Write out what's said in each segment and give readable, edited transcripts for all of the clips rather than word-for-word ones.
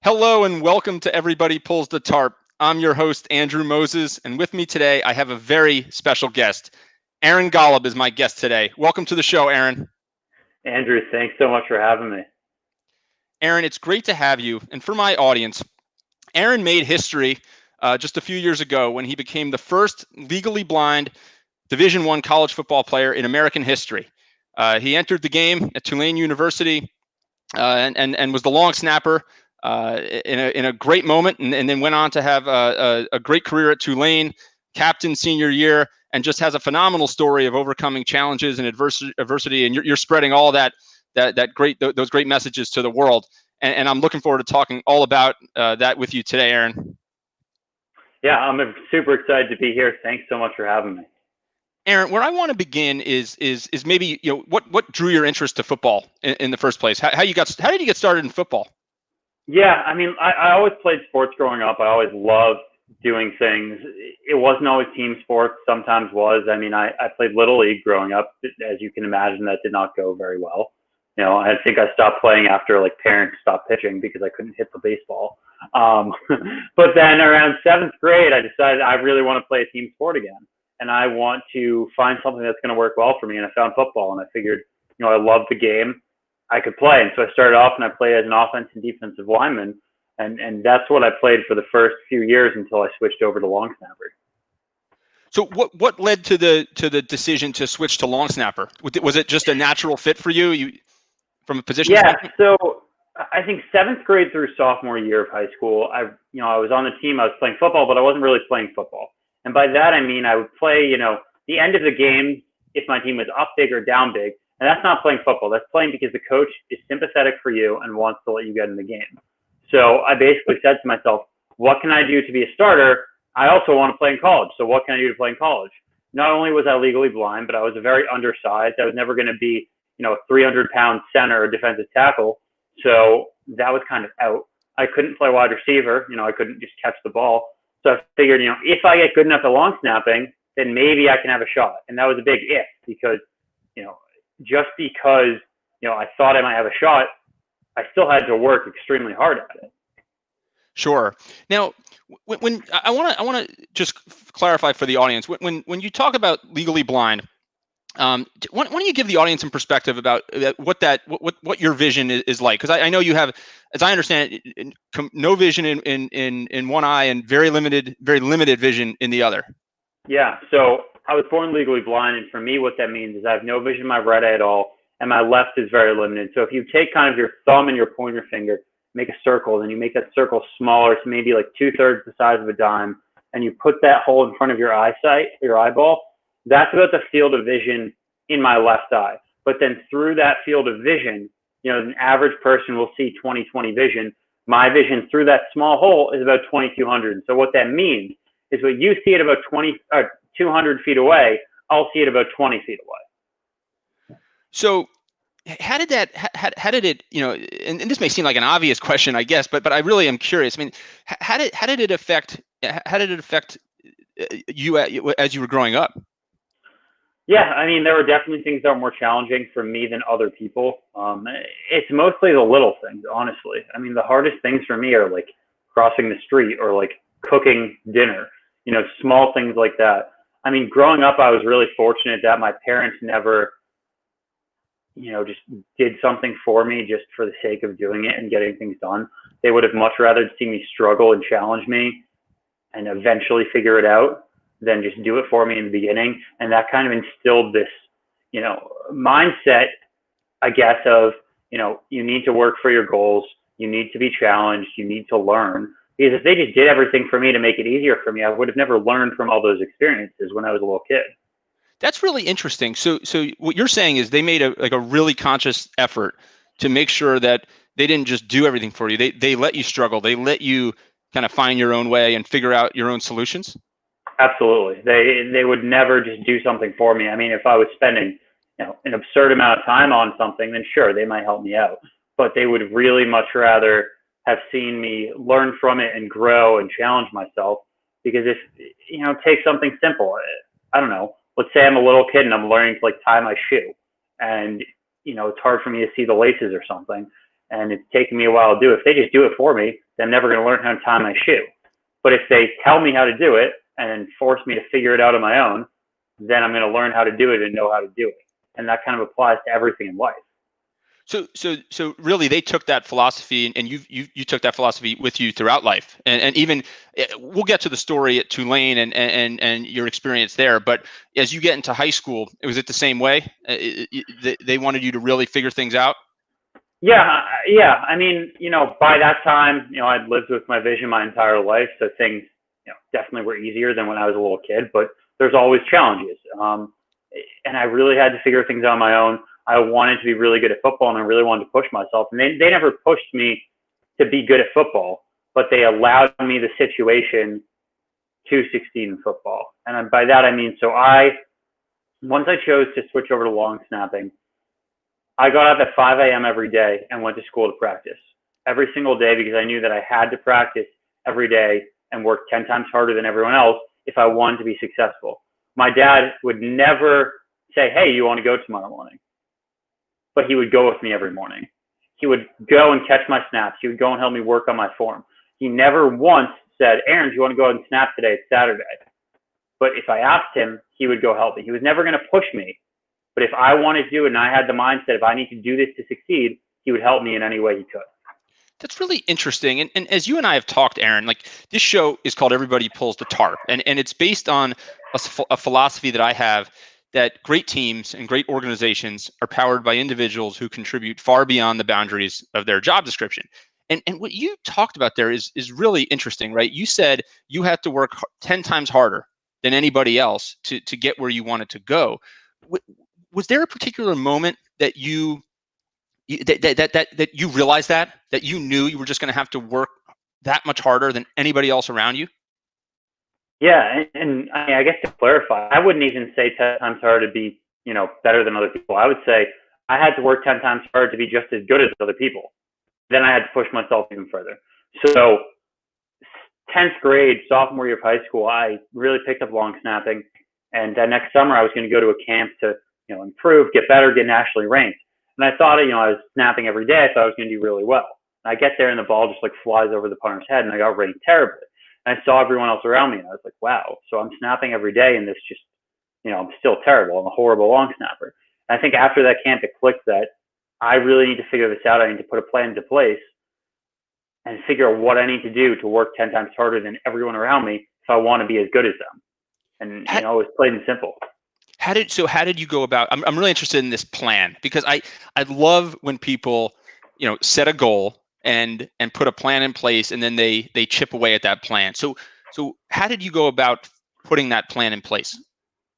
Hello and welcome to Everybody Pulls the Tarp. I'm your host, Andrew Moses, and with me today, I have a very special guest. Aaron Golub is my guest today. Welcome to the show, Aaron. Andrew, thanks so much for having me. Aaron, it's great to have you. And for my audience, Aaron made history just a few years ago when he became the first legally blind Division I college football player in American history. He entered the game at Tulane University and was the long snapper in a great moment, and then went on to have a great career at Tulane, captain senior year, and just has a phenomenal story of overcoming challenges and adversity. And you're spreading all those great messages to the world. And I'm looking forward to talking all about that with you today, Aaron. Yeah, I'm super excited to be here. Thanks so much for having me. Aaron, where I want to begin is maybe what drew your interest to football in the first place? How did you get started in football? Yeah, I always played sports growing up. I always loved doing things. It wasn't always team sports. Sometimes was. I played Little League growing up. As you can imagine, that did not go very well. I think I stopped playing after parents stopped pitching because I couldn't hit the baseball. But then around seventh grade, I decided I really want to play a team sport again. And I want to find something that's going to work well for me. And I found football, and I figured, I love the game. I could play. And so I started off and I played as an offensive and defensive lineman. And that's what I played for the first few years until I switched over to long snapper. So what led to the decision to switch to long snapper? Was it just a natural fit for you from a position standpoint? So I think seventh grade through sophomore year of high school, I was on the team. I was playing football, but I wasn't really playing football. And by that, I mean I would play, the end of the game if my team was up big or down big. And that's not playing football. That's playing because the coach is sympathetic for you and wants to let you get in the game. So I basically said to myself, what can I do to be a starter? I also want to play in college. So what can I do to play in college? Not only was I legally blind, but I was very undersized. I was never going to be, a 300-pound center or defensive tackle. So that was kind of out. I couldn't play wide receiver. I couldn't just catch the ball. So I figured, if I get good enough at long snapping, then maybe I can have a shot. And that was a big if because, just because, I thought I might have a shot, I still had to work extremely hard at it. Sure. Now, when I want to just clarify for the audience, when you talk about legally blind, why don't you give the audience some perspective about what your vision is like? Because I know you have, as I understand it, no vision in one eye and very limited vision in the other. Yeah. So I was born legally blind, and for me, what that means is I have no vision in my right eye at all, and my left is very limited. So if you take kind of your thumb and your pointer finger, make a circle, and you make that circle smaller to maybe like 2/3 the size of a dime, and you put that hole in front of your eyeball, that's about the field of vision in my left eye. But then through that field of vision, an average person will see 20/20 vision. My vision through that small hole is about 2,200. So what that means is what you see at about 200 feet away, I'll see it about 20 feet away. So how did it, and this may seem like an obvious question, I guess, but I really am curious. I mean, how did it affect you as you were growing up? Yeah, there were definitely things that were more challenging for me than other people. It's mostly the little things, honestly. The hardest things for me are like crossing the street or like cooking dinner, small things like that. Growing up, I was really fortunate that my parents never, just did something for me just for the sake of doing it and getting things done. They would have much rather see me struggle and challenge me and eventually figure it out than just do it for me in the beginning. And that kind of instilled this, mindset, I guess, of, you need to work for your goals. You need to be challenged. You need to learn. Because if they just did everything for me to make it easier for me, I would have never learned from all those experiences when I was a little kid. That's really interesting. So what you're saying is they made a really conscious effort to make sure that they didn't just do everything for you. They let you struggle. They let you kind of find your own way and figure out your own solutions. Absolutely. They would never just do something for me. If I was spending, an absurd amount of time on something, then sure, they might help me out. But they would really much rather have seen me learn from it and grow and challenge myself. Because if, take something simple, I don't know, let's say I'm a little kid and I'm learning to tie my shoe, and, it's hard for me to see the laces or something. and it's taken me a while to do. If they just do it for me, then I'm never going to learn how to tie my shoe. But if they tell me how to do it and then force me to figure it out on my own, then I'm going to learn how to do it and know how to do it. And that kind of applies to everything in life. So really, they took that philosophy, and you took that philosophy with you throughout life, and even we'll get to the story at Tulane and your experience there. But as you get into high school, was it the same way? They wanted you to really figure things out. Yeah. I mean, by that time, I'd lived with my vision my entire life, so things, definitely were easier than when I was a little kid. But there's always challenges, and I really had to figure things out on my own. I wanted to be really good at football, and I really wanted to push myself. And they never pushed me to be good at football, but they allowed me the situation to succeed in football. And by that I mean, once I chose to switch over to long snapping, I got up at 5 a.m. every day and went to school to practice every single day, because I knew that I had to practice every day and work 10 times harder than everyone else if I wanted to be successful. My dad would never say, "Hey, you want to go tomorrow morning?" But he would go with me every morning. He would go and catch my snaps. He would go and help me work on my form. He never once said, "Aaron, do you want to go out and snap today? It's Saturday." But if I asked him, he would go help me. He was never going to push me. But if I wanted to do it and I had the mindset, if I need to do this to succeed, he would help me in any way he could. That's really interesting. And as you and I have talked, Aaron, like, this show is called Everybody Pulls the Tarp. And it's based on a philosophy that I have, that great teams and great organizations are powered by individuals who contribute far beyond the boundaries of their job description. And what you talked about there is really interesting, right? You said you had to work 10 times harder than anybody else to get where you wanted to go. Was there a particular moment that you realized that you knew you were just going to have to work that much harder than anybody else around you? Yeah, and I guess to clarify, I wouldn't even say 10 times harder to be, better than other people. I would say I had to work 10 times harder to be just as good as other people. Then I had to push myself even further. So 10th grade, sophomore year of high school, I really picked up long snapping. And that next summer, I was going to go to a camp to, improve, get better, get nationally ranked. And I thought, I was snapping every day. I thought I was going to do really well. And I get there and the ball just flies over the punter's head, and I got ranked terribly. And I saw everyone else around me, and I was like, wow. So I'm snapping every day, and this just, I'm still terrible. I'm a horrible long snapper. And I think after that camp, it clicked that I really need to figure this out. I need to put a plan into place and figure out what I need to do to work 10 times harder than everyone around me if I want to be as good as them. And, it was plain and simple. How did you go about? I'm really interested in this plan, because I love when people, set a goal and put a plan in place, and then they chip away at that plan. So how did you go about putting that plan in place?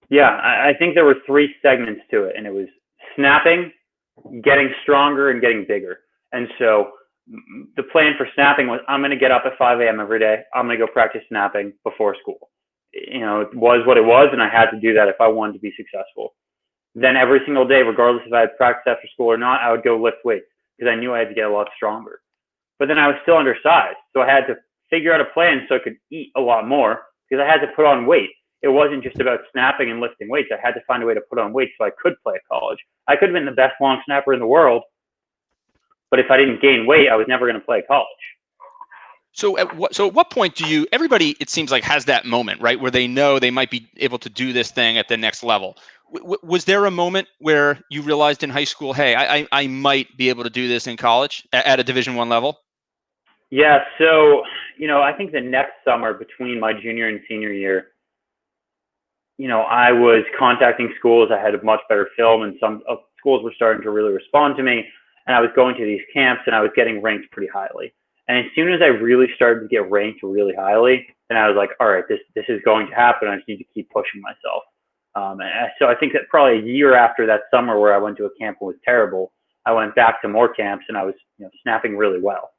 Yeah, I think there were 3 segments to it, and it was snapping, getting stronger, and getting bigger. And so the plan for snapping was, I'm going to get up at 5 a.m. every day. I'm going to go practice snapping before school. It was what it was, and I had to do that if I wanted to be successful. Then every single day, regardless if I had practice after school or not, I would go lift weights, because I knew I had to get a lot stronger. But then I was still undersized, so I had to figure out a plan so I could eat a lot more, because I had to put on weight. It wasn't just about snapping and lifting weights. I had to find a way to put on weight so I could play at college. I could have been the best long snapper in the world, but if I didn't gain weight, I was never going to play at college. So at what point do you, everybody, it seems like, has that moment, right, where they know they might be able to do this thing at the next level? Was there a moment where you realized in high school, hey, I might be able to do this in college at a Division I level? Yeah, so, I think the next summer between my junior and senior year, I was contacting schools. I had a much better film, and some schools were starting to really respond to me. And I was going to these camps, and I was getting ranked pretty highly. And as soon as I really started to get ranked really highly, then I was like, all right, this is going to happen. I just need to keep pushing myself. So I think that probably a year after that summer where I went to a camp and was terrible, I went back to more camps, and I was snapping really well.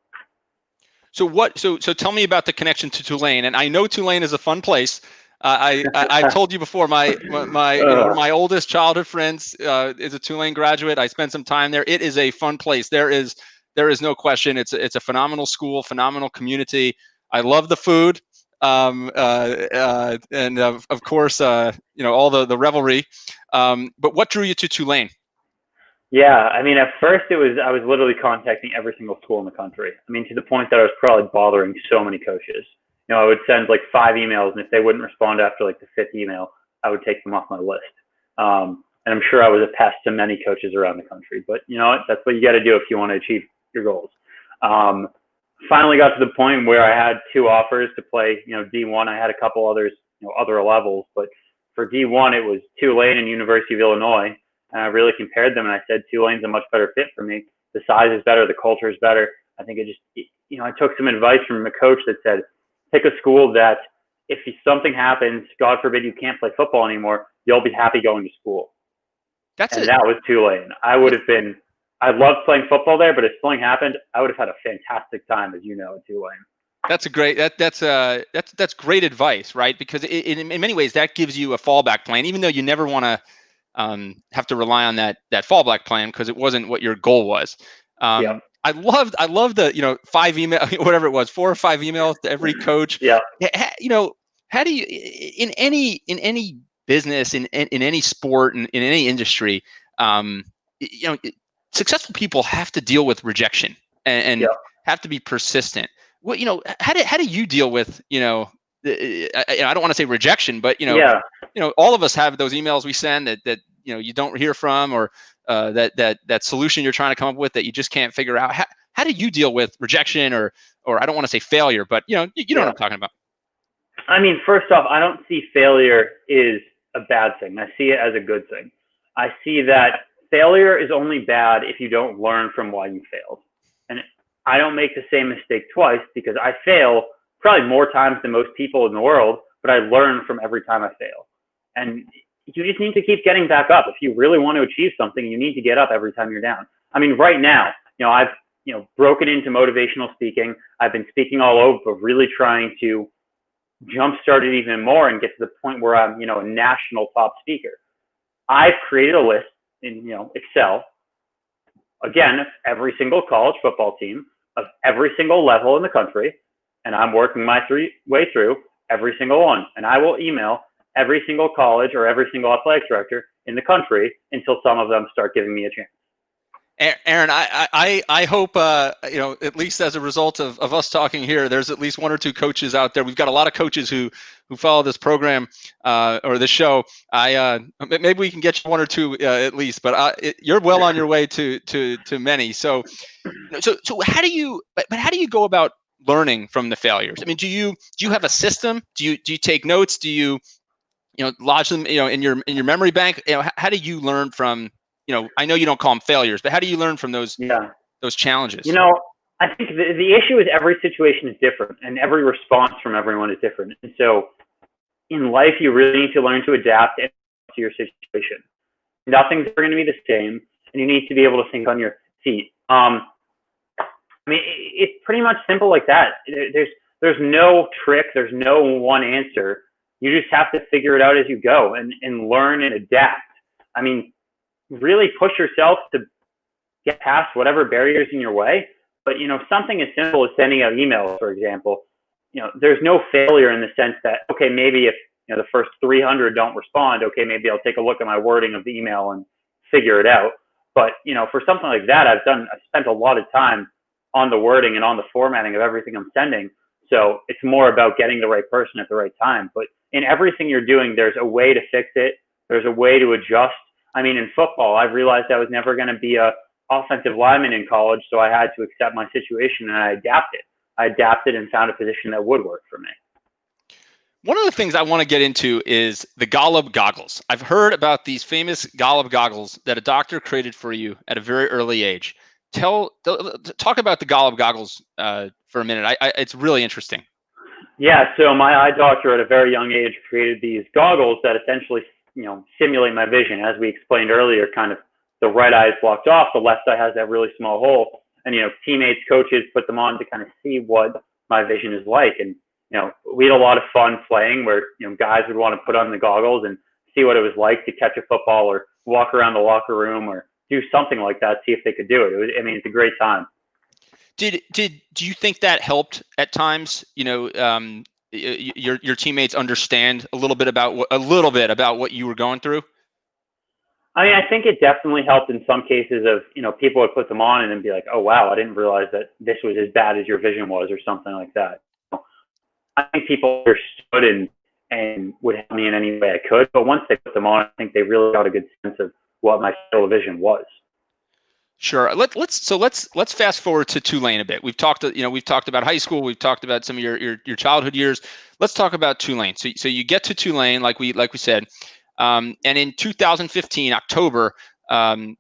So tell me about the connection to Tulane. And I know Tulane is a fun place. I've told you before, my one of my oldest childhood friends is a Tulane graduate. I spent some time there. It is a fun place. There is no question. It's a phenomenal school, phenomenal community. I love the food, and of course, all the revelry. But what drew you to Tulane? Yeah, I mean, at first I was literally contacting every single school in the country. I mean, to the point that I was probably bothering so many coaches. I would send like 5 emails, and if they wouldn't respond after like the fifth email, I would take them off my list. And I'm sure I was a pest to many coaches around the country. But you know what? That's what you got to do if you want to achieve your goals. Um, Finally got to the point where I had 2 offers to play, D1. I had a couple others, other levels, but for D1, it was Tulane and University of Illinois. And I really compared them, and I said Tulane's a much better fit for me. The size is better, the culture is better. I think I took some advice from a coach that said, pick a school that if something happens, God forbid you can't play football anymore, you'll be happy going to school. And that was Tulane. I loved playing football there, but if something happened, I would have had a fantastic time, as you know, at Tulane. That's a great that's great advice, right? Because in many ways that gives you a fallback plan, even though you never want to have to rely on that fallback plan because it wasn't what your goal was. Yeah. I loved the 5 email, whatever it was, 4 or 5 emails to every coach. Yeah. How do you in any business, in any sport, in any industry, successful people have to deal with rejection and have to be persistent. Well, how do you deal with I don't want to say rejection, but all of us have those emails we send that you don't hear from, or that solution you're trying to come up with that you just can't figure out. How do you deal with rejection, or I don't want to say failure, but you know what I'm talking about? I mean, first off, I don't see failure is a bad thing. I see it as a good thing. I see that failure is only bad if you don't learn from why you failed. And I don't make the same mistake twice, because I fail probably more times than most people in the world, but I learn from every time I fail. And you just need to keep getting back up. If you really want to achieve something, you need to get up every time you're down. I mean, right now, I've broken into motivational speaking. I've been speaking all over, but really trying to jumpstart it even more and get to the point where I'm, a national top speaker. I've created a list in, Excel, again, every single college football team of every single level in the country, and I'm working my way through every single one. And I will email every single college or every single athletic director in the country until some of them start giving me a chance. Aaron, I hope at least as a result of us talking here, there's at least 1 or 2 coaches out there. We've got a lot of coaches who follow this program or this show. Maybe we can get you 1 or 2 at least, but you're well on your way to many. So how do you go about learning from the failures? I mean, do you have a system? Do you take notes? Do you lodge them in your memory bank? How do you learn from? I know you don't call them failures, but how do you learn from those challenges? I think the issue is every situation is different, and every response from everyone is different. And so in life, you really need to learn to adapt to your situation. Nothing's ever going to be the same, and you need to be able to think on your feet. I mean, it's pretty much simple like that. There's no trick. There's no one answer. You just have to figure it out as you go and learn and adapt. I mean, really push yourself to get past whatever barriers in your way. But, something as simple as sending out emails, for example, there's no failure in the sense that, okay, maybe if, the first 300 don't respond, okay, maybe I'll take a look at my wording of the email and figure it out. But, for something like that, I've spent a lot of time on the wording and on the formatting of everything I'm sending. So it's more about getting the right person at the right time. But in everything you're doing, there's a way to fix it. There's a way to adjust. I mean, in football, I've realized I was never going to be a offensive lineman in college, so I had to accept my situation, and I adapted. I adapted and found a position that would work for me. One of the things I want to get into is the Golub goggles. I've heard about these famous Golub goggles that a doctor created for you at a very early age. Talk about the Golub goggles for a minute. It's really interesting. Yeah, so my eye doctor at a very young age created these goggles that essentially simulate my vision. As we explained earlier, kind of the right eye is blocked off, the left eye has that really small hole. And, teammates, coaches put them on to kind of see what my vision is like. And, we had a lot of fun playing where, guys would want to put on the goggles and see what it was like to catch a football or walk around the locker room or do something like that, see if they could do it. It's a great time. Do you think that helped at times? Your teammates understand a little bit about what you were going through? I mean, I think it definitely helped in some cases of, people would put them on and then be like, oh, wow, I didn't realize that this was as bad as your vision was or something like that. I think people understood and would help me in any way I could. But once they put them on, I think they really got a good sense of what my field of vision was. Sure. Let's fast forward to Tulane a bit. We've talked about high school. We've talked about some of your childhood years. Let's talk about Tulane. So you get to Tulane, like we said, and in 2015 October,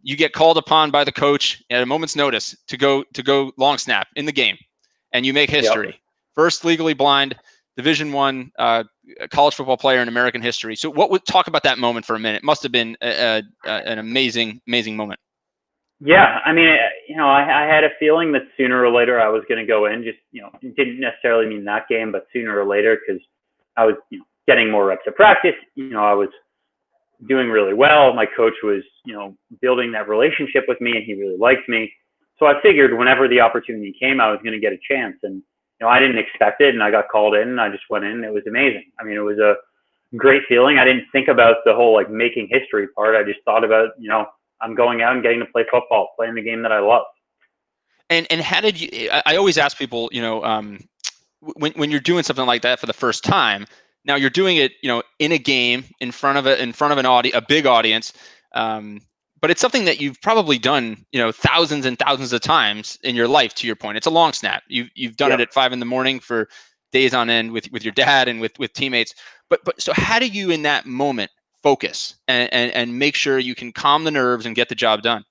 you get called upon by the coach at a moment's notice to go long snap in the game, and you make history. Yep. First legally blind Division I college football player in American history. So talk about that moment for a minute. It must have been an amazing moment. Yeah, I mean, I had a feeling that sooner or later I was going to go in. Just, it didn't necessarily mean that game, but sooner or later, because I was, getting more reps at practice. I was doing really well. My coach was, building that relationship with me, and he really liked me. So I figured whenever the opportunity came, I was going to get a chance. And I didn't expect it, and I got called in, and I just went in. It was amazing. I mean, it was a great feeling. I didn't think about the whole like making history part. I just thought about, I'm going out and getting to play football, playing the game that I love. And how did you? I always ask people, when you're doing something like that for the first time. Now you're doing it, in a game in front of a big audience. But it's something that you've probably done, thousands and thousands of times in your life. To your point, it's a long snap. You've done it at 5 a.m. for days on end with your dad and with teammates. But so how do you in that moment focus and make sure you can calm the nerves and get the job done?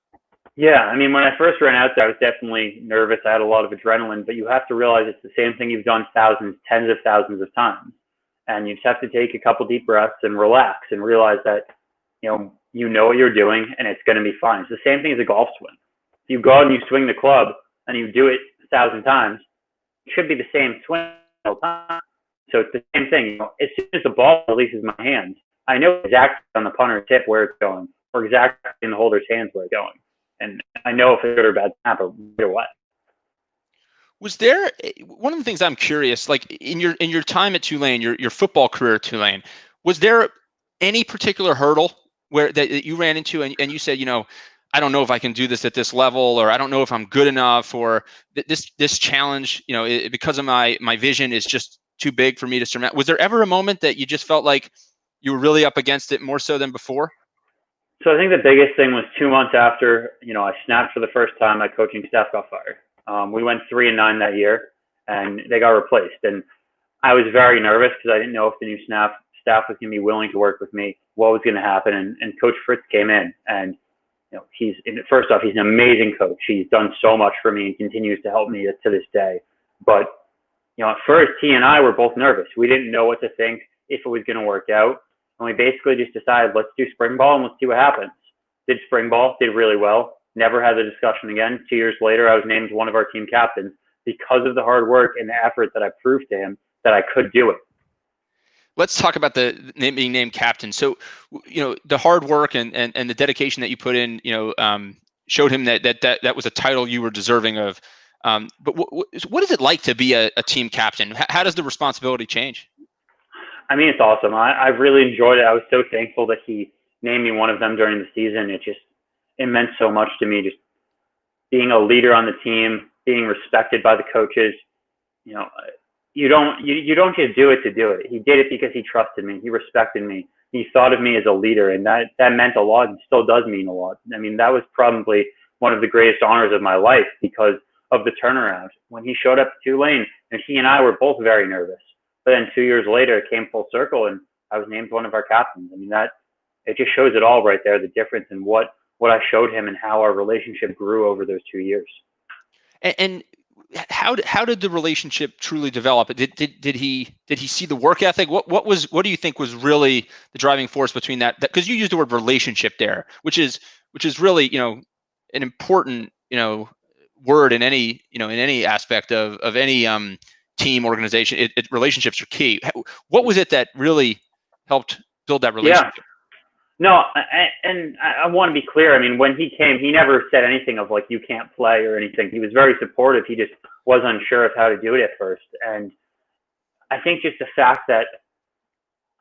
Yeah, I mean, when I first ran out there, I was definitely nervous. I had a lot of adrenaline, but you have to realize it's the same thing you've done thousands, tens of thousands of times. And you just have to take a couple deep breaths and relax and realize that, you know what you're doing and it's going to be fine. It's the same thing as a golf swing. If you go out and you swing the club and you do it 1,000 times, it should be the same swing all the time. So it's the same thing. As soon as the ball releases my hands, I know exactly on the punter's tip where it's going, or exactly in the holder's hands where it's going. And I know if it's good or bad snap or what. Was there one of the things I'm curious, like in your time at Tulane, your football career at Tulane, was there any particular hurdle that you ran into and you said, I don't know if I can do this at this level, or I don't know if I'm good enough, or this challenge, because of my vision is just too big for me to surmount. Was there ever a moment that you just felt like you were really up against it more so than before? So I think the biggest thing was 2 months after, I snapped for the first time, my coaching staff got fired. We went 3-9 that year, and they got replaced. And I was very nervous because I didn't know if the new staff was going to be willing to work with me, what was going to happen. And Coach Fritz came in, and first off, he's an amazing coach. He's done so much for me and continues to help me to this day. But at first, he and I were both nervous. We didn't know what to think, if it was going to work out. And we basically just decided, let's do spring ball and let's see what happens. Did spring ball, did really well. Never had the discussion again. 2 years later, I was named one of our team captains because of the hard work and the effort that I proved to him that I could do it. Let's talk about being named captain. So, the hard work and the dedication that you put in, showed him that was a title you were deserving of. But what is it like to be a team captain? How does the responsibility change? I mean, it's awesome. I really enjoyed it. I was so thankful that he named me one of them during the season. It meant so much to me, just being a leader on the team, being respected by the coaches. You don't just do it to do it. He did it because he trusted me. He respected me. He thought of me as a leader, and that meant a lot and still does mean a lot. I mean, that was probably one of the greatest honors of my life because of the turnaround. When he showed up at Tulane, and he and I were both very nervous. But then 2 years later, it came full circle, and I was named one of our captains. I mean, it just shows it all right there, the difference in what I showed him and how our relationship grew over those 2 years. And how did the relationship truly develop? Did he see the work ethic? What do you think was really the driving force between that? Because you used the word relationship there, which is really an important word in any aspect of any team organization. Relationships are key. What was it that really helped build that relationship? Yeah. No, and I want to be clear. I mean, when he came, he never said anything of like, you can't play or anything. He was very supportive. He just was unsure of how to do it at first. And I think just the fact that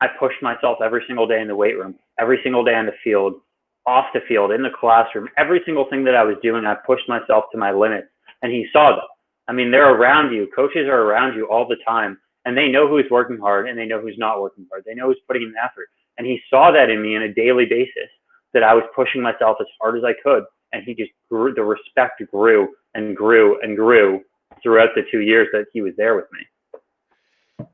I pushed myself every single day in the weight room, every single day on the field, off the field, in the classroom, every single thing that I was doing, I pushed myself to my limits, and he saw that. I mean, they're around you. Coaches are around you all the time, and they know who's working hard and they know who's not working hard. They know who's putting in effort. And he saw that in me on a daily basis, that I was pushing myself as hard as I could. And he just grew, the respect grew and grew and grew throughout the 2 years that he was there with me.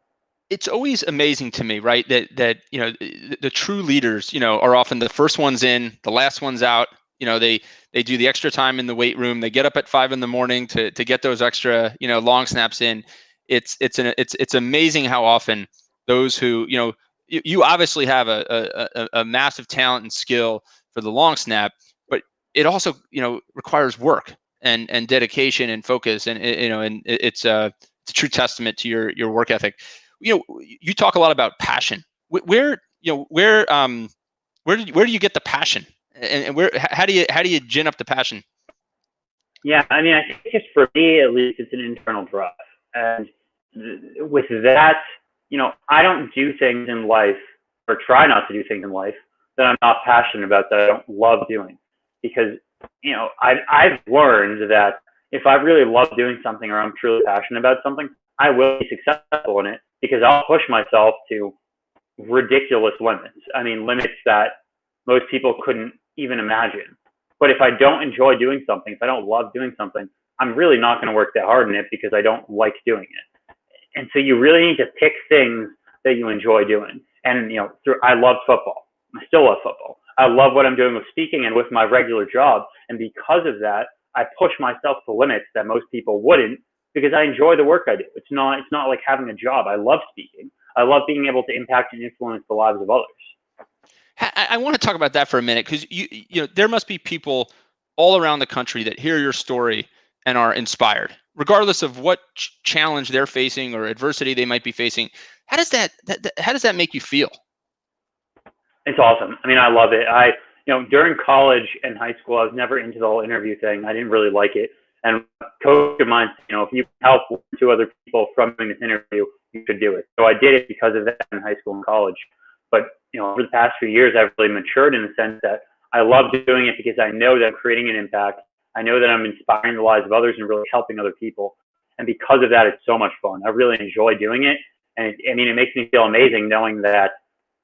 It's always amazing to me, right? That the true leaders, are often the first ones in, the last ones out. They do the extra time in the weight room. They get up at 5 a.m. to get those extra, long snaps in. It's amazing how often those who, you obviously have a massive talent and skill for the long snap, but it also, requires work and dedication and focus. And, it's a true testament to your work ethic. You talk a lot about passion. Where do you get the passion, and how do you gin up the passion? Yeah, I mean, I think just for me, at least, it's an internal drive. And with that, I don't do things in life, or try not to do things in life, that I'm not passionate about, that I don't love doing. Because, I've learned that if I really love doing something, or I'm truly passionate about something, I will be successful in it, because I'll push myself to ridiculous limits. I mean, limits that most people couldn't even imagine. But if I don't enjoy doing something, if I don't love doing something, I'm really not going to work that hard in it, because I don't like doing it. And so you really need to pick things that you enjoy doing. And, I love football. I still love football. I love what I'm doing with speaking and with my regular job. And because of that, I push myself to limits that most people wouldn't, because I enjoy the work I do. It's not like having a job. I love speaking. I love being able to impact and influence the lives of others. I want to talk about that for a minute, because there must be people all around the country that hear your story and are inspired, regardless of what challenge they're facing or adversity they might be facing. How does that make you feel? It's awesome. I mean, I love it. During college and high school, I was never into the whole interview thing. I didn't really like it. And a coach of mine, if you can help 2 other people from doing this interview, you should do it. So I did it because of that in high school and college. But, over the past few years, I've really matured in the sense that I love doing it because I know that I'm creating an impact. I know that I'm inspiring the lives of others and really helping other people. And because of that, it's so much fun. I really enjoy doing it. And it makes me feel amazing knowing that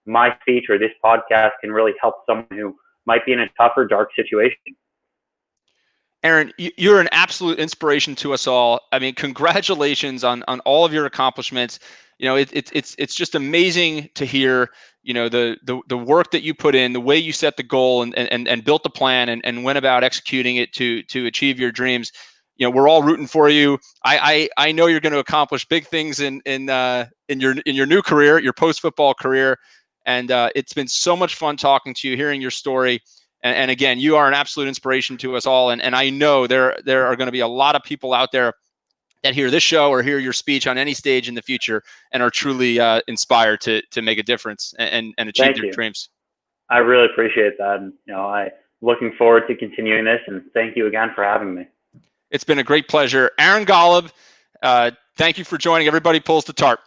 my speech or this podcast can really help someone who might be in a tougher, dark situation. Aaron, you're an absolute inspiration to us all. I mean, congratulations on all of your accomplishments. It's just amazing to hear, the work that you put in, the way you set the goal and built the plan and went about executing it to achieve your dreams. We're all rooting for you. I know you're going to accomplish big things in your new career, your post-football career. And it's been so much fun talking to you, hearing your story. And again, you are an absolute inspiration to us all. And I know there are going to be a lot of people out there that hear this show or hear your speech on any stage in the future and are truly inspired to make a difference and achieve their dreams. I really appreciate that. And, I'm looking forward to continuing this. And thank you again for having me. It's been a great pleasure. Aaron Golub, thank you for joining Everybody Pulls the Tarp.